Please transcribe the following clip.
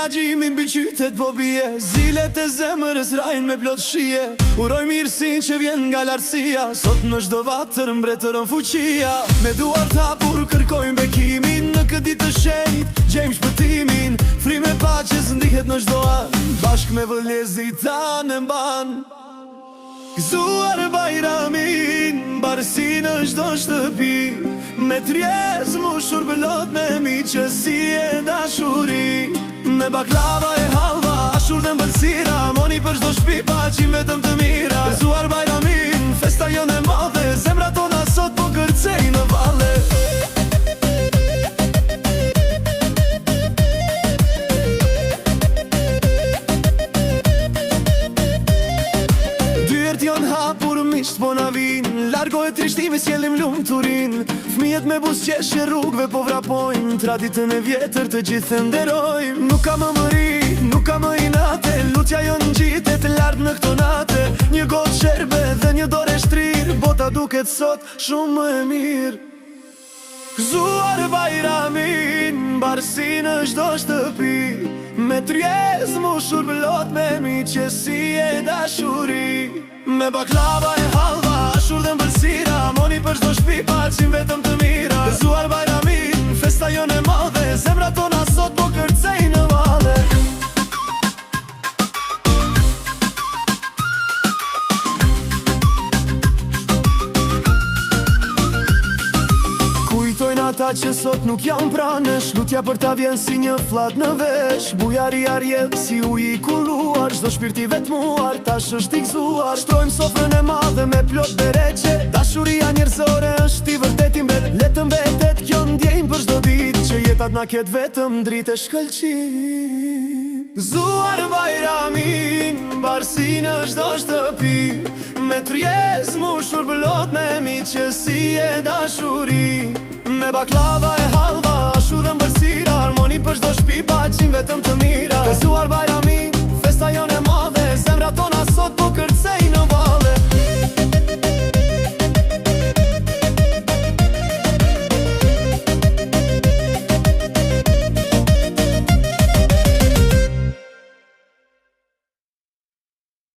Imagjimin mbi qytet po bie, zilet e zemrës rajnë me plot shije. Uroj mirësin që vjen nga lartësia, sot në çdo vatër mbretëron fuqia. Me duar të hapur kërkojmë bekimin, në këtë ditë të shenjtë gjejmë shpëtimin. Frime paqes ndihet në çdo anë, bashk me vëllezërit tanë mban. Gëzuar Bajramin, barsi në çdo shtëpi, me tryez mbushur bëllot me miqësi e dashuri. Me baklava e halva, ashur dhe mbëlsira, moni për çdo shtëpi paqim vetëm të mira. Gëzuar Bajramin, festa jonë e madhe, zemrat tona sot po kërcej në valle. Janë hapur misht po na vin, largo e trishtimi sjellim lumturin. Fëmijët me buzëqeshje rrugëve po vrapojnë, traditën e vjetër të gjithë nderojmë. Nuk ka më mëri, nuk ka më inate, lutja jonë ngjitet lart në këto nate. Një gotë sherbe dhe një dorë e shtrirë, bota duket sot shumë më e mirë. Gëzuar Bajramin, barsi në çdo shtëpi, me tryez mbushur plot me miqësi e dashuri. Me baklava e halva, ashur dhe mbëlsira, moni për çdo shtëpi paqim vetëm të mira. Gëzuar Bajramin, festa jonë e madhe, zemrat tona sot po kërcej në valle. Kujtojnë ata që sot nuk janë pranesh, lutja për ta vjen si një flat në vesh. Bujaria rjedh si uji i kulluar, çdo shpirt i vetmuar tash është i gëzuar. Shtrojmë sofrën e madhe me plot bereqe, dashuria njerëzore është i vërtet i mbet. Le të mbetet kjo ndjejmë për çdo ditë, që jetat na ket vetëm dritë e shkëlqim. Gëzuar Bajramin, barsi në çdo shtëpi, me tryez mbushur plot me miqësi e dashuri. Me baklava e halva, ashur dhe mbëlsira, harmoni për çdo shtëpi